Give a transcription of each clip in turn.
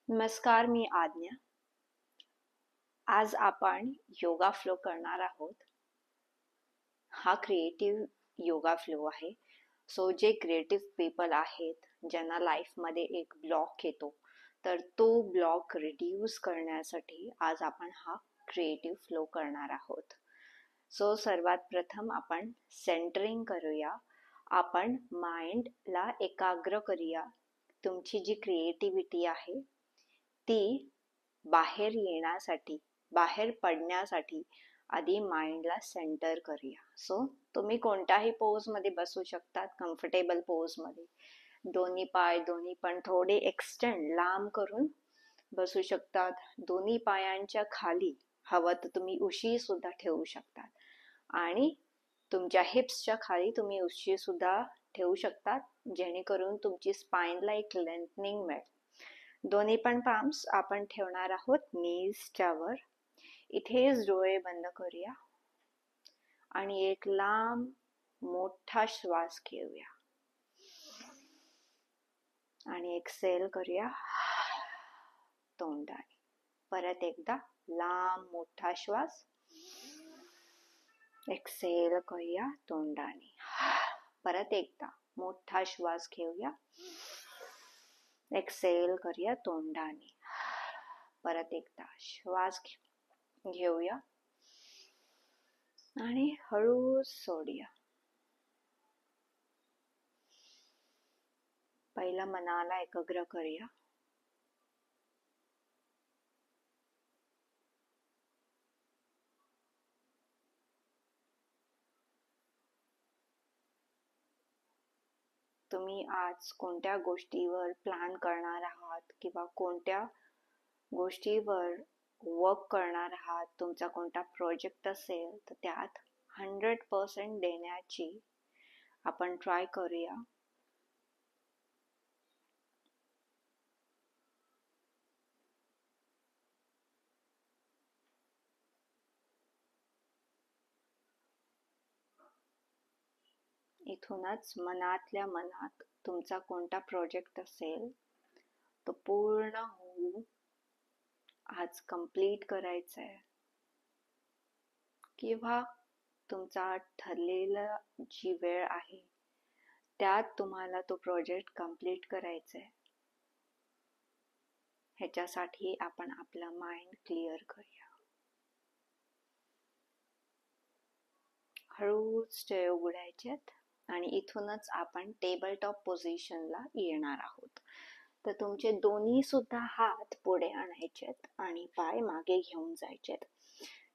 नमस्कार, मी आज्ञा. आज आपण योगा फ्लो करणार आहोत. हा क्रिएटिव्ह योगा फ्लो आहे. सो जे क्रिएटिव्ह पीपल आहेत, ज्यांना लाईफमध्ये एक ब्लॉक येतो, तर तो ब्लॉक रिड्यूस करण्यासाठी आज आपण हा क्रिएटिव्ह फ्लो करणार आहोत. सो सर्वात प्रथम आपण सेंटरिंग करूया. आपण माइंडला एकाग्र करूया. तुमची जी क्रिएटिव्हिटी आहे ती बाहेर येण्यासाठी, बाहेर पडण्यासाठी आधी माइंडला सेंटर करूया. सो तुम्ही कोणत्याही पोज मध्ये बसू शकतात, कम्फर्टेबल पोज मध्ये. दोन्ही पाय दोन्ही पण थोडे एक्सटेंड लांब करून बसू शकतात. दोन्ही पायांच्या खाली हवं तर तुम्ही उशी सुद्धा ठेवू शकतात आणि तुमच्या हिप्सच्या खाली तुम्ही उशी सुद्धा ठेवू शकतात, जेणेकरून तुमची स्पाइनला एक लेंथनिंग मिळेल. दोन्ही पण पाम्स आपण ठेवणार आहोत नीजच्या वर. इथेच डोळे बंद करूया आणि एक लांब मोठा श्वास घेऊया आणि एक्सेल करूया तोंडाने. परत एकदा लांब मोठा श्वास, एक्सेल करूया तोंडाने. परत एकदा मोठा श्वास घेऊया, एक्सेल करूया तोंडाने. परत एकदा श्वास घेऊया आणि हळू सोडूया. पहिला मनाला एकाग्र करूया. तुम्ही आज कोणत्या गोष्टीवर प्लॅन करणार आहात किंवा कोणत्या गोष्टीवर वर्क करणार आहात, तुमचा कोणता प्रोजेक्ट असेल तर त्यात 100% देण्याची आपण ट्राय करूया. इथूनच मनातल्या मनात तुमचा कोणता प्रोजेक्ट असेल तो पूर्ण होऊन आज कंप्लीट करायचा आहे, किंवा तुमचा ठरलेला जी वेळ आहे त्यात तुम्हाला तो प्रोजेक्ट कंप्लीट करायचा आहे. ह्याच्यासाठी आपण आपलं माइंड क्लिअर करूया. हळूच डोळे उघडायचेत आणि इथूनच आपण टेबल टॉप पोझिशनला येणार आहोत. तर तुमचे दोन्ही सुद्धा हात पुढे आणायचेत आणि पाय मागे घेऊन जायचेत.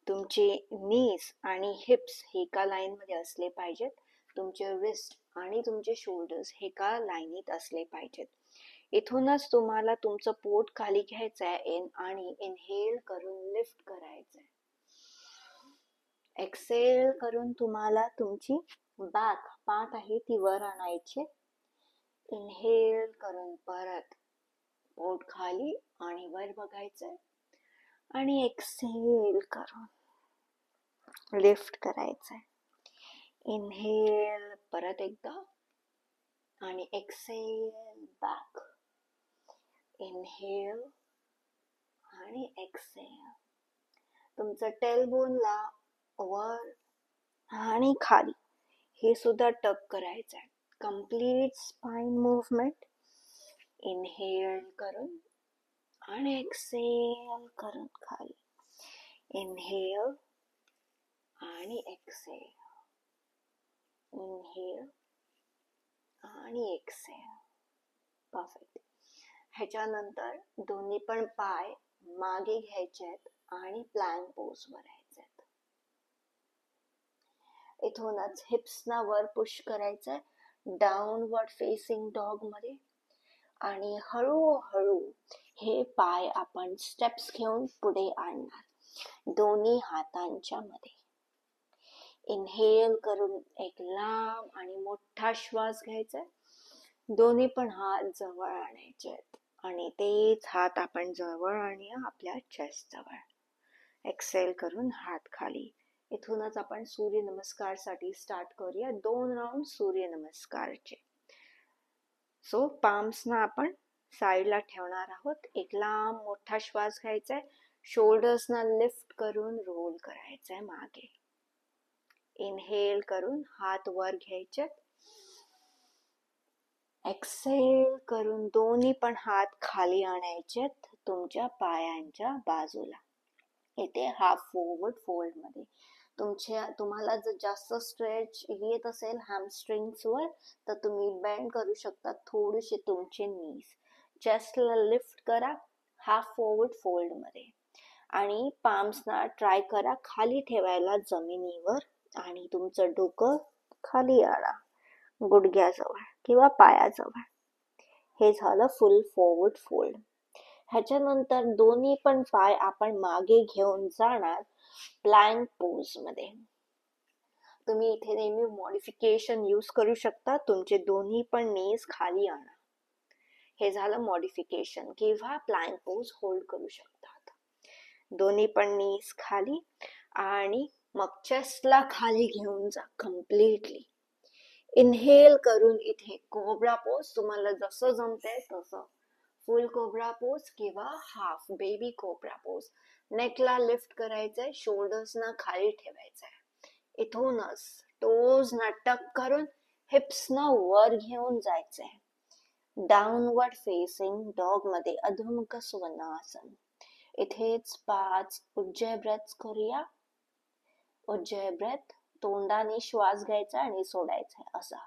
तुमचे नीज आणि हिप्स हे एका लाईन मध्ये असले पाहिजेत. तुमचे रिस्ट आणि तुमचे शोल्डर्स हे एका लाईनीत असले पाहिजेत. इथूनच तुम्हाला तुमचं पोट खाली घ्यायचंय आणि इनहेल करून लिफ्ट करायचंय. एक्सेल करून तुम्हाला तुमची बॅक पाठ आहे ती वर आणायची. इनहेल करून परत पोट खाली आणि वर बघायचंय आणि एक्सेल करून लिफ्ट करायचंय. इनहेल परत एकदा आणि एक्सेल बॅक. इनहेल आणि एक्सेल. तुमचं टेलबोनला वर आणि खाली हे सुद्धा टक करायचं आहे. Complete spine movement. इनहेल करून आणि एक्सेल करून खाली. इनहेल आणि एक्सेल. इनहेल आणि एक्सेल. परफेक्ट. ह्याच्यानंतर दोन्ही पण पाय मागे घ्यायचेत आणि प्लॅंक पोज वर यायचेत. इथूनच हिप्सना वर पुश करायचंय डाऊनवर्ड फेसिंग डॉग मध्ये आणि हळूहळू हे पाय आपण स्टेप्स घेऊन पुढे आणणार दोन्ही हातांच्या मध्ये. इनहेल करून एक लांब आणि मोठा श्वास घ्यायचा. दोन्ही पण हात जवळ आणायचे आणि तेच हात आपण जवळ आणूया आपल्या चेस्ट जवळ. एक्सेल करून हात खाली. इथूनच आपण सूर्य नमस्कार साठी स्टार्ट करूया. 2 राउंड सूर्य नमस्कारचे. सो पाम्स ना आपण साईडला ठेवणार आहोत. एक लांब मोठा श्वास घ्यायचा आहे. शोल्डर्सना लिफ्ट करून रोल करायचंय मागे. इनहेल करून हात वर घ्यायचे. एक्सेल करून दोन्ही पण हात खाली आणायचे तुमच्या पायांच्या बाजूला. इथे हाफ फॉरवर्ड फोल्ड मध्ये. तुम्हाला जर जास्त स्ट्रेच येत असेल हॅमस्ट्रिंग्स वर तर तुम्ही बेंड करू शकता थोडेसे तुमचे नीज. चेस्टला लिफ्ट करा हाफ फॉरवर्ड फोल्ड मध्ये आणि पाम्सना ट्राय करा खाली ठेवायला जमिनीवर आणि तुमचं डोकं खाली आणा गुडघ्याजवळ किंवा पायाजवळ. हे झालं फुल फॉरवर्ड फोल्ड. ह्याच्यानंतर दोन्ही पण पाय आपण मागे घेऊन जाणार प्लॅंक पोज मध्ये. तुम्ही इथे नेहमी मॉडिफिकेशन यूज करू शकता. तुमचे दोन्ही पण नीज खाली आणा. हे झालं मॉडिफिकेशन किंवा प्लॅंक पोज होल्ड करू शकतात. दोन्ही पण नीज खाली आणि मग चेस्टला खाली घेऊन जा कम्प्लिटली. इनहेल करून इथे कोब्रा पोज तुम्हाला जसं जमतंय तसं. फुल कोब्रा पोज किंवा हाफ बेबी कोब्रा पोज. नेकला लिफ्ट करायचंय, शोल्डर्सना खाली ठेवायचंय. इथूनच टोजना टक करून हिप्सना वर घेऊन जायचंय. डाउनवर्ड फेसिंग डॉग मध्ये अधोमुख स्वनासन. इथेच 5 उज्जय ब्रेथ्स करूया. उज्जय ब्रेथ तोंडाने श्वास घ्यायचा आणि सोडायचा असा.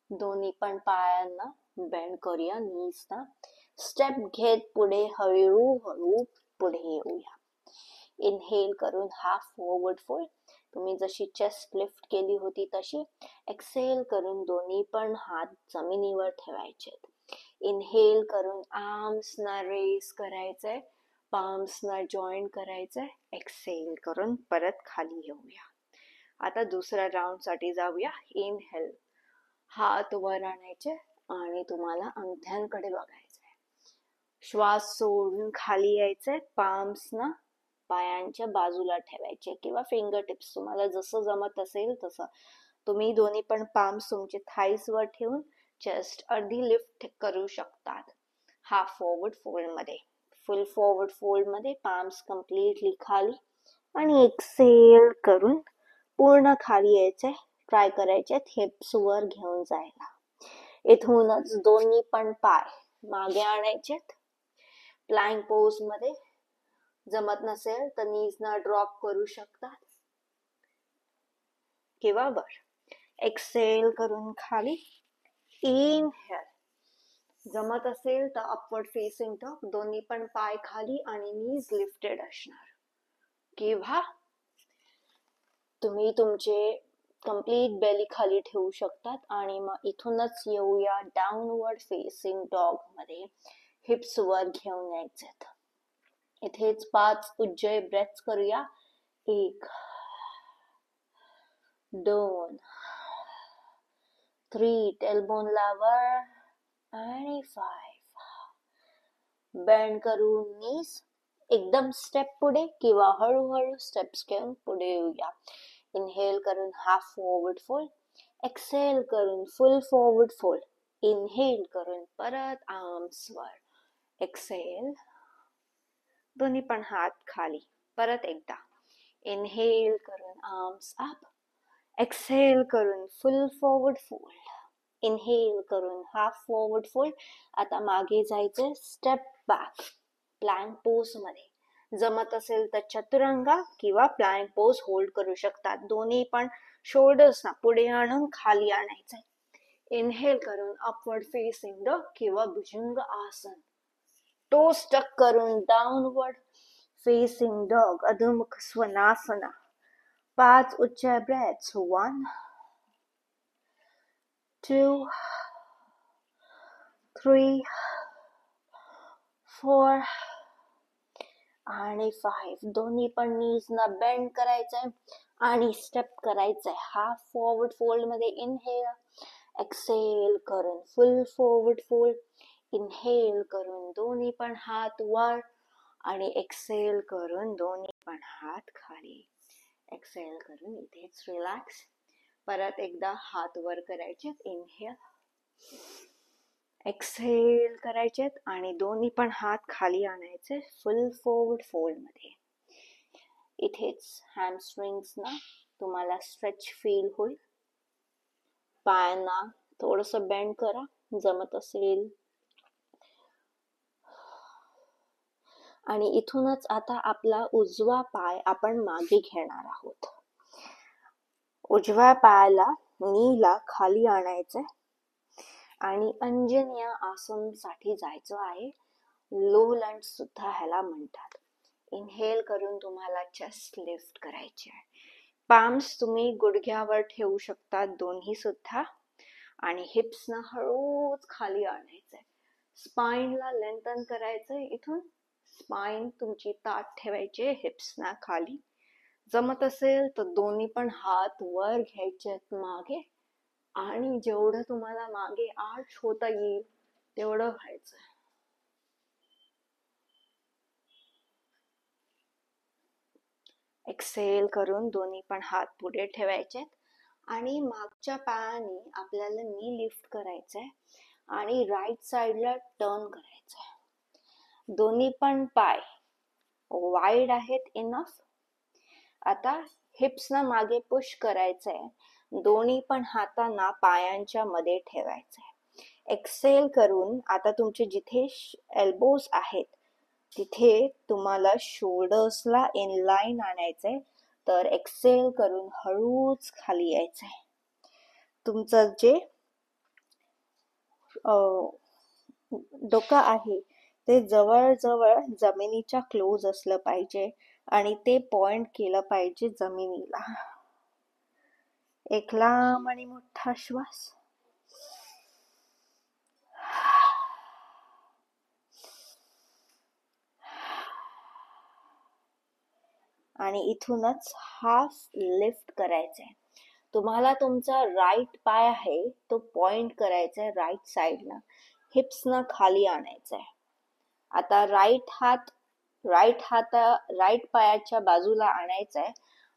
दोन्ही पण पायांना बेंड करूया नीजना. स्टेप घेत पुढे हळूहळू पुढे येऊया. इनहेल करून हाफ फॉरवर्ड फोल्ड. तुम्ही जशी चेस्ट लिफ्ट केली होती तशी. एक्सेल करून दोन्ही पण हात जमिनीवर ठेवायचे. इनहेल करून आर्म्सना रेस करायचंय, पाम्सना जॉईंट करायचंय. एक्सेल करून परत खाली येऊया. आता दुसऱ्या राऊंड साठी जाऊया. इनहेल हात वर आणायचे आणि तुम्हाला अंगठ्यांकडे बघायचंय. श्वास सोडून खाली यायचंय. पाम्सना पायांच्या बाजूला ठेवायचे किंवा फिंगर टिप्स तुम्हाला जसं जमत असेल तसं. तुम्ही दोन्ही पण पाम्स तुमचे थाईज वर ठेवून चेस्ट अर्धी लिफ्ट करू शकतात. हाफ फॉरवर्ड फोल्ड मध्ये. फुल फॉरवर्ड फोल्ड मध्ये पाम्स कम्प्लिटली खाली आणि एक्सेल करून पूर्ण खाली यायचे. ट्राय करायचे हिप्स वर घेऊन जायला. इथूनच दोन्ही पण पाय मागे आणायचे. प्लॅंक पोज मध्ये. जमत नसेल तर नीजना ड्रॉप करू शकतात किंवा वर. एक्सेल करून खाली. इनहेल. जमत असेल तर अपवर्ड फेसिंग डॉग. दोन्ही पण पाय खाली आणि नीज लिफ्टेड असणार. किंवा तुम्ही तुमचे कम्प्लीट बेली खाली ठेवू शकतात आणि मग इथूनच येऊया डाउनवर्ड फेसिंग डॉग मध्ये. हिप्स वर घेऊन यायचे. इथेच 5 उज्जय ब्रेथ्स करूया. 1 2 3 टेलबोनला वर आणि 5. बेंड करून नीज. एकदम स्टेप पुढे किंवा हळूहळू स्टेप्स घेऊन पुढे येऊया. इनहेल करून हाफ फॉरवर्ड फोल्ड. एक्सेल करून फुल फॉरवर्ड फोल्ड. इनहेल करून परत आर्म्स वर. एक्सेल. दोन्ही पण हात खाली. परत एकदा. इनहेल करून आर्म्स अप. एक्सेल करून फुल फॉरवर्ड फोल्ड. इनहेल करून हाफ फॉरवर्ड फोल्ड. आता मागे जायचे. स्टेप बॅक प्लॅंक पोज मध्ये. जमत असेल तर चतुरंगा किंवा प्लॅंक पोज होल्ड करू शकतात. दोन्ही पण शोल्डर्सना पुढे आणून खाली आणायचंय. इनहेल करून अपवर्ड फेसिंग डॉग किंवा भुजंग आसन. टोस टक करून डाउनवर्ड फेसिंग डॉग अधोमुख स्वनासना. 5 उज्जय ब्रेथ्स. 1 2 3 4 आणि 5. दोन्ही पण नीजना बेंड करायचंय आणि स्टेप करायचंय. हाफ फॉरवर्ड फोल्ड मध्ये. इनहेल. एक्सेल करून फुल फॉरवर्ड फोल्ड. इनहेल करून दोन्ही पण हात वर आणि एक्सेल करून दोन्ही पण हात खाली. एक्सेल करून इथेच रिलॅक्स. परत एकदा हात वर करायचे. इनहेल, एक्सेल करायचेत आणि दोन्ही पण हात खाली आणायचे फुल फॉरवर्ड फोल्ड मध्ये. इथेच हॅमस्ट्रिंग्स ना तुम्हाला स्ट्रेच फील होईल. पायांना थोडस बेंड करा जमत असेल. आणि इथूनच आता आपला उजवा पाय आपण मागे घेणार आहोत. उजव्या पायाला नीला खाली आणायचे आणि अंजन्या आसन साठी जायचं आहे. लो लंज सुद्धा ह्याला म्हणतात. इनहेल करून तुम्हाला चेस्ट लिफ्ट करायची आहे. पाम्स तुम्ही गुडघ्यावर ठेवू शकता दोन्ही सुद्धा आणि हिप्स ना हळूच खाली आणायचंय. स्पाइनला लेंथन करायचंय. इथून स्पाइन तुमची ताठ ठेवायची, हिप्स ना खाली. जमत असेल तर दोन्ही पण हात वर घ्यायचे मागे आणि जेवढं तुम्हाला मागे आर्च होता येईल तेवढं व्हायचं. एक्सेल करून दोन्ही पण हात पुढे ठेवायचे आणि मागच्या पायाने आपल्याला नी लिफ्ट करायचंय आणि राईट साइडला टर्न करायचंय. दोन्ही पण पाय वाईड आहेत इनफ. आता हिप्स ना मागे पुश करायचंय. दोन्ही पण हातांना पायांच्या मध्ये ठेवायचंय. एक्सेल करून आता तुमचे जिथे एल्बोज आहेत तिथे तुम्हाला शोल्डर्सला इनलाइन आणायचंय. तर एक्सेल करून हळूच खाली यायचंय. तुमचं जे डोकं आहे ते जवळ जवळ जमिनीच्या क्लोज असलं पाहिजे आणि ते पॉइंट केलं पाहिजे जमिनीला. एक लांब आणि मोठा श्वास. आणि इथूनच हाफ लिफ्ट करायचंय. तुम्हाला तुमचा राईट पाय आहे तो पॉइंट करायचाय राईट साइडला. हिप्स ना खाली आणायचंय. आता राईट पायाच्या बाजूला आणायचंय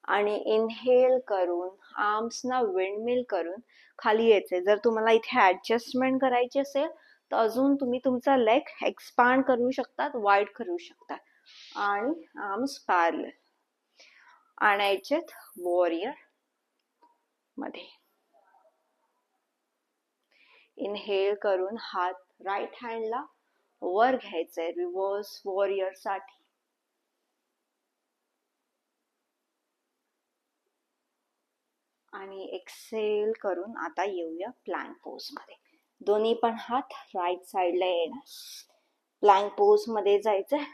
आणि इनहेल करून आर्म्स ना विंडमिल करून खाली यायचंय. जर तुम्हाला इथे ऍडजस्टमेंट करायची असेल तर अजून तुम्ही तुमचा लेग एक्सपांड करू शकतात, वाईड करू शकतात. आणि आर्म्स पॅरलल आणायचेत वॉरियर मध्ये. इनहेल करून हात राईट हँडला वर घ्यायचंय रिव्हर्स वॉरियर साठी. आणि एक्सेल करून आता येऊया प्लॅंक पोज मध्ये. दोन्ही पण हात राईट साइडला येणार. प्लॅंक पोज मध्ये जायचंय.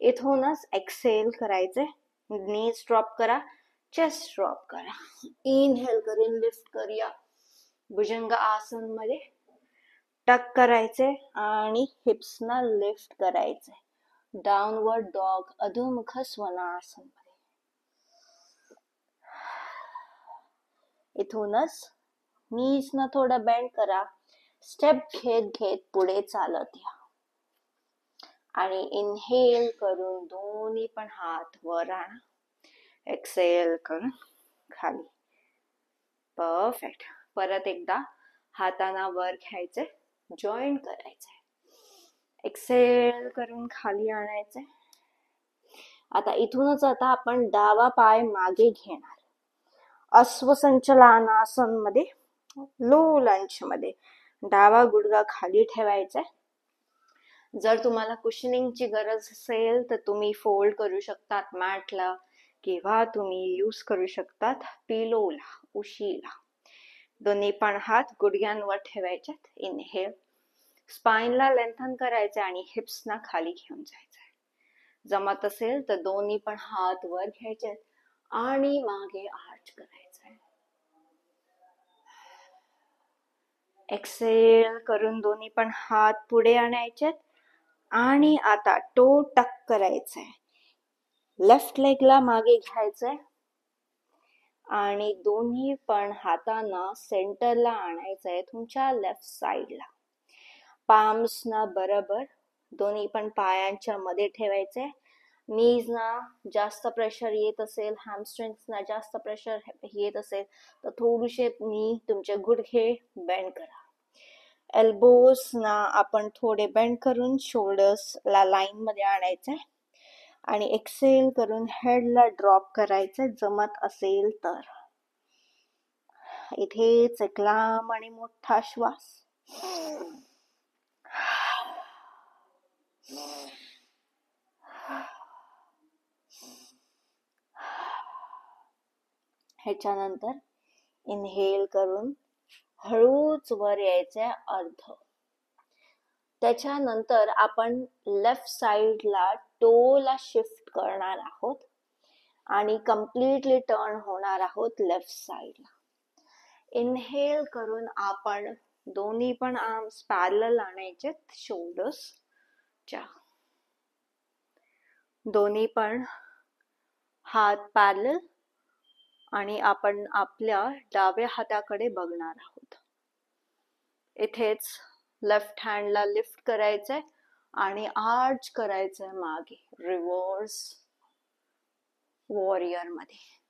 इथूनच एक्सेल करायचंय. नीज ड्रॉप करा, चेस्ट ड्रॉप करा. इनहेल करून लिफ्ट करूया भुजंग आसन मध्ये. टक करायचे आणि हिप्स ना लिफ्ट करायचे. डाउनवर्ड डॉग अधोमुख स्वनासन मध्ये. इथूनच नीज ना थोडं बेंड करा. स्टेप घेत घेत पुढे चालत या आणि इनहेल करून दोन्ही पण हात वर आणा. एक्सेल करून खाली. परफेक्ट. परत एकदा हाताना वर घ्यायचे, जॉईंट करायचे. एक्सेल करून खाली आणायचे. आता इथूनच आता आपण डावा पाय मागे घेणार. अश्वसंचलनासन मध्ये लो लंज मध्ये डावा गुडघा खाली ठेवायचा. जर तुम्हाला कुशनिंगची गरज असेल तर तुम्ही फोल्ड करू शकतात मॅटला किंवा तुम्ही यूज करू शकतात पिलोला, उशीला. दोन्ही पण हात गुडघ्यांवर ठेवायचे. इनहेल, स्पाइनला लेंथन करायचे आणि हिप्स ना खाली घेऊन जायचे. जमत असेल तर दोन्ही पण हात वर घ्यायचे आणि मागे आर्च करायचे. एक्सेल करून दोन्ही पण हात पुढे आणायचे आणि आता टो टक करायचंय. लेफ्ट लेगला मागे घ्यायचंय आणि दोन्ही पण हातांना सेंटरला आणायचंय तुमच्या लेफ्ट साइडला. पाम्स ना बरोबर दोन्ही पण पायांच्या मध्ये ठेवायचे. नीज ना जास्त प्रेशर येत असेल, हॅमस्ट्रिंग्स ना जास्त प्रेशर येत असेल तर थोडेसे नी तुमचे गुडघे बेंड करा. एल्बोज ना आपण थोडे बेंड करून शोल्डर्स ला लाईन मध्ये आणायचे आणि एक्सेल करून हेडला ड्रॉप करायचं जमत असेल तर. इथेच एक लांब आणि मोठा श्वास. ह्याच्यानंतर इनहेल करून हळूच वर यायचे अर्ध. त्याच्यानंतर आपण लेफ्ट साइडला टोला शिफ्ट करणार आहोत आणि कम्प्लिटली टर्न होणार आहोत लेफ्ट साइडला. इनहेल करून आपण दोन्ही पण आर्म्स पॅरलल आणायचे शोल्डर्सच्या. दोन्ही पण हात पॅरलल आणि आपण आपल्या डाव्या हाताकडे बघणार आहोत. इथेच लेफ्ट हँडला लिफ्ट करायचंय आणि आर्च करायचंय मागे रिव्हर्स वॉरियर मध्ये.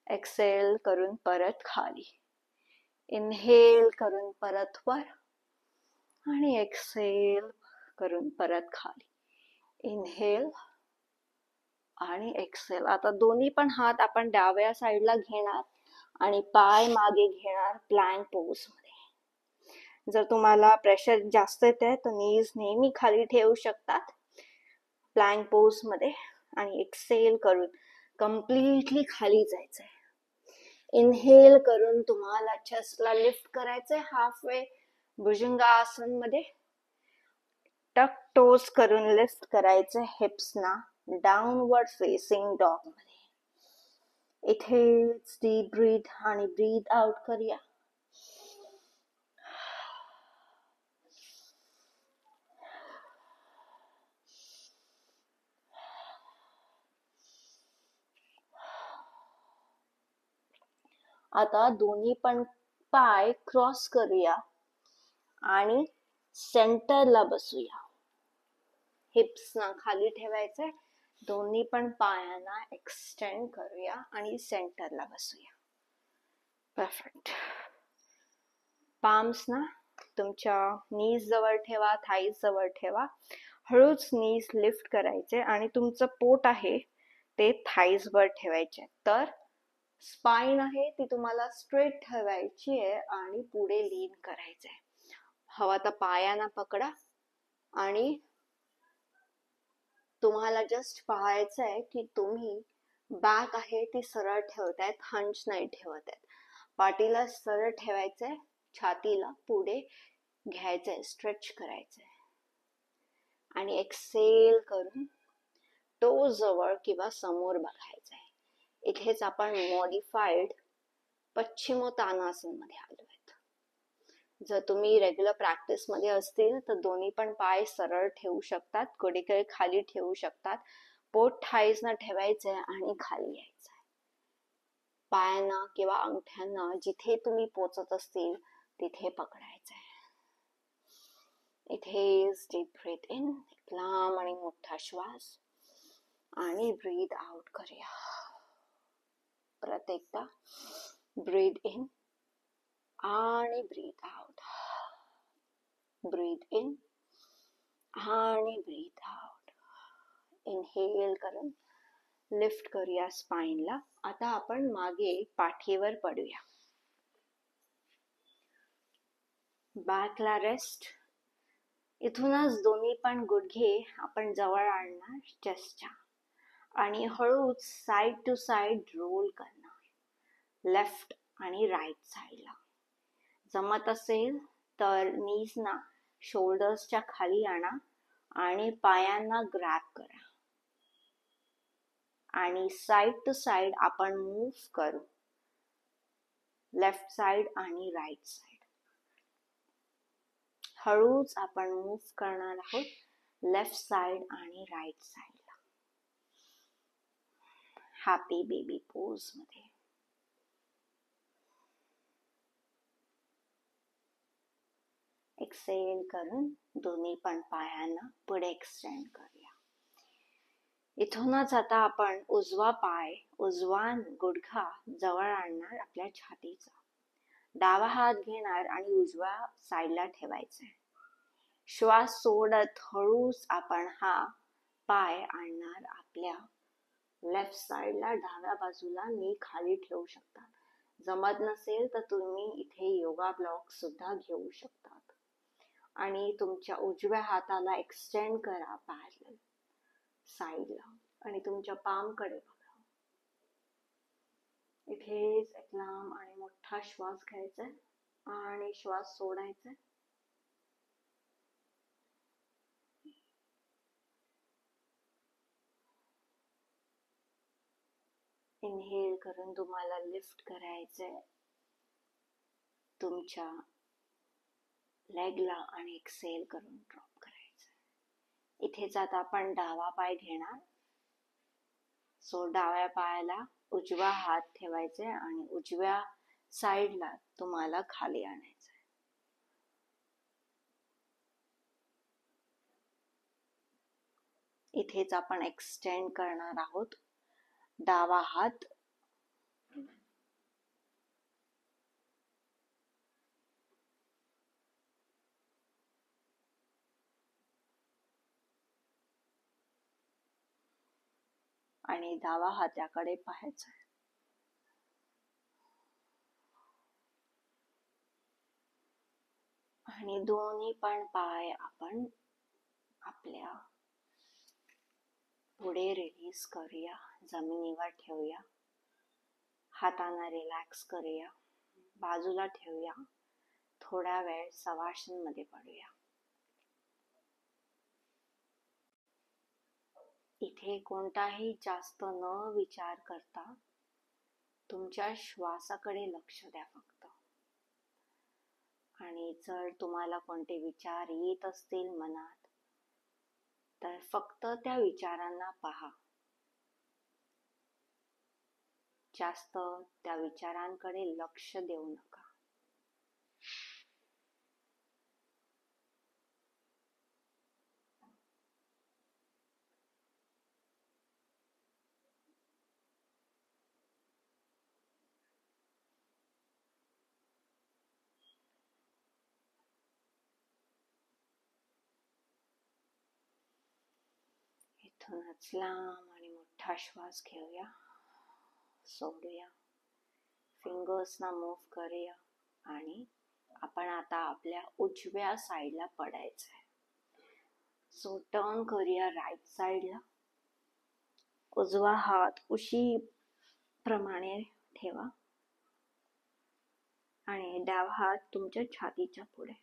एक्सेल करून परत खाली. इनहेल करून परत वर आणि एक्सेल करून परत खाली. इनहेल आणि एक्सेल. आता दोन्ही पण हात आपण डाव्या साइडला घेणार आणि पाय मागे घेणार प्लॅंक पोज मध्ये. जर तुम्हाला प्रेशर जास्त येते तर नीज नेहमी खाली ठेवू शकतात प्लॅंक पोज मध्ये आणि एक्सेल करून कम्प्लिटली खाली जायचंय. इनहेल करून तुम्हाला चेस्टला लिफ्ट करायचंय हाफवे भुजंगासन मध्ये. टक टोज करून लिफ्ट करायचे हिप्सना डाउनवर्ड फेसिंग डॉग मध्ये. इथेच डीप ब्रीथ आणि ब्रीथ आउट करूया. आता दोन्ही पण पाय क्रॉस करूया आणि सेंटरला बसूया. हिप्स ना खाली ठेवायचे. दोन्ही पण पायांना एक्सटेंड करूया आणि सेंटरला बसूया. परफेक्ट. पाम्स ना तुमच्या नीज जवळ ठेवा, थाईज जवळ ठेवा. हळूच नीज लिफ्ट करायचे आणि तुमचं पोट आहे ते थाईज वर ठेवायचे. तर स्पाइन आहे ती तुम्हाला स्ट्रेट ठेवायची आहे आणि पुढे लीन करायचंय. हवा तर पायांना पकडा आणि तुम्हाला जस्ट पाहायचंय की तुम्ही बॅक आहे ती सरळ ठेवतायत, हंच नाही ठेवतायत. पाठीला सरळ ठेवायचंय, छातीला पुढे घ्यायचंय, स्ट्रेच करायचंय आणि एक्सेल करून टो जवळ किंवा समोर बघायचंय. इथेच आपण मॉडिफाईड पश्चिमोत्तानासन मध्ये आलोय. जर तुम्ही रेग्युलर प्रॅक्टिस मध्ये असतील तर दोन्ही पण पाय सरळ ठेवू शकतात, गुडघे खाली ठेवू शकतात. पोट थाईज ना ठेवायचंय आणि खाली यायचंय. पायांना किंवा अंगठ्यांना जिथे तुम्ही पोचत असतील तिथे पकडायचंय. इथेच डीप ब्रीथ इन, लांब आणि मोठा श्वास आणि ब्रीथ आउट करूया. परत एकदा ब्रीथ इन आणि ब्रीथ आउट. ब्रीथ इन आणि ब्रीथ आउट. इनहेल करून लिफ्ट करूया स्पाइनला. आता आपण मागे पाठीवर पडूया. बॅकला रेस्ट. इथूनच दोन्ही पण गुडघे आपण जवळ आणणार चेस्टच्या आणि हळूच साइड टू साइड रोल करणार लेफ्ट आणि राईट साइडला. जमत असेल तर नीज ना शोल्डर्सच्या खाली आणा आणि पायांना ग्रॅब करा आणि साइड टू साइड आपण मूव्ह करू, लेफ्ट साइड आणि राईट साइड. हळूच आपण मूव्ह करणार आहोत लेफ्ट साइड आणि राईट साइडला. हॅपी बेबी पोज मध्ये. एक्सेल करून दोन्ही पण पायांना पुढे एक्सटेंड करूया. इथूनच आता आपण उजवा पाय, उजवा गुडघा जवळ आणणार आपल्या छातीचा. डावा हात घेणार आणि उजव्या साईडला ठेवायचा. श्वास सोडत हळूच आपण हा पाय आणणार आपल्या लेफ्ट साईडला, डाव्या बाजूला नी खाली ठेवू शकता. जमत नसेल तर तुम्ही इथे योगा ब्लॉक सुद्धा घेऊ शकतात. आणि तुमच्या उजव्या हाताला एक्सटेंड करा पॅरलल साईडला आणि तुमच्या पाम कडे बघा. इथेच एक लांब आणि मोठा श्वास घ्यायचा आणि श्वास सोडायचा. इनहेल करून तुम्हाला लिफ्ट करायचंय तुमच्या लेगला आणि एक्सेल करून ड्रॉप करायचं. इथेच आता आपण डावा पाय घेणार. सो डाव्या पायाला उजवा हात ठेवायचे आणि उजव्या साईडला तुम्हाला खाली आणायचं. इथेच आपण एक्सटेंड करणार आहोत डावा हात. आणि डावा हाताकडे पाहायचं. आणि दोन्ही पण पाय आपण आपल्या पुढे रिलीज करूया, जमिनीवर ठेवूया. हातांना रिलॅक्स करूया, बाजूला ठेवूया. थोडा वेळ शवासन मध्ये पडूया. इथे कोणताही जास्त न विचार करता तुमच्या श्वासाकडे लक्ष द्या फक्त. आणि जर तुम्हाला कोणते विचार येत असतील मनात तर फक्त त्या विचारांना पहा. जास्त त्या विचारांकडे लक्ष देऊ नका. इथूनच लांब आणि मोठा श्वास घेऊया, सोडूया. फिंगर्सना मूव्ह करूया आणि आपण आता आपल्या उजव्या साईडला पडायचंय. सो टर्न करूया राईट साईडला. उजवा हात उशी प्रमाणे ठेवा आणि डावा हात तुमच्या छातीच्या पुढे.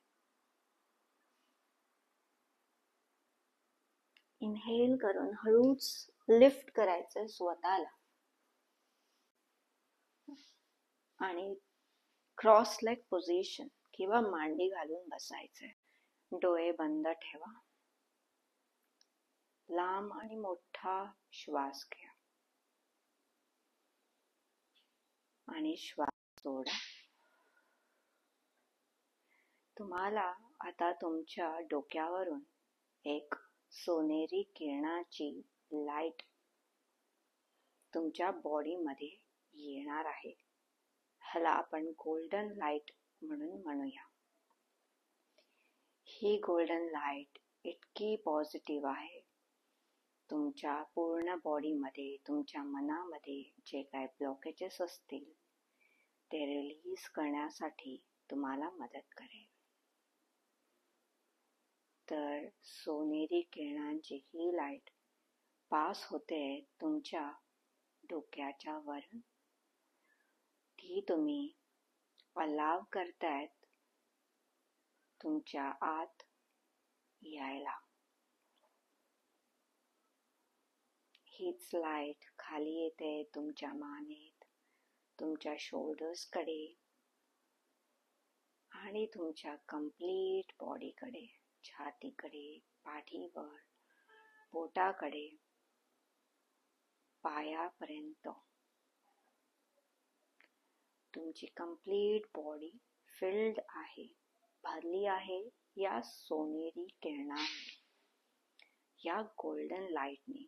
इनहेल करून हळूच लिफ्ट करायचं स्वतःला आणि क्रॉस लेग पोझिशन किंवा मांडी घालून बसायचंय. डोळे बंद ठेवा. लांब आणि मोठा श्वास घ्या आणि श्वास सोडा. तुम्हाला आता तुमच्या डोक्यावरून एक सोनेरी किरणाची लाईट तुमच्या बॉडी मध्ये येणार आहे. ह्याला आपण गोल्डन लाईट म्हणून म्हणूया. ही गोल्डन लाईट इतकी पॉझिटिव्ह आहे. तुमच्या पूर्ण बॉडी मध्ये, तुमच्या मनामध्ये जे काय ब्लॉकेजेस असतील ते रिलीज करण्यासाठी तुम्हाला मदत करेल. तर सोनेरी किरणांची ही लाईट पास होते तुमच्या डोक्याच्या वरून. ती तुम्ही अलाव करतायत तुमच्या आत यायला. हीच लाईट खाली येते तुमच्या मानेत, तुमच्या शोल्डर्स कडे आणि तुमच्या कंप्लीट बॉडीकडे, छातीकडे, पाठीवर, पोटाकडे, पायापर्यंत. तुमची कंप्लीट बॉडी फिल्ड आहे, भरली आहे या सोनेरी किरणाने, या गोल्डन लाईटने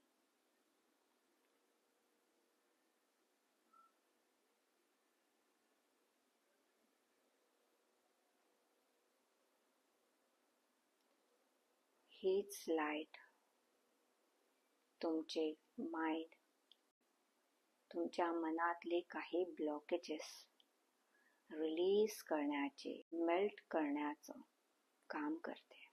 हीच लाईट तुमचे माइंड, तुमच्या मनातले काही ब्लॉकेजेस रिलीज करण्याचे, मेल्ट करण्याचं काम करते.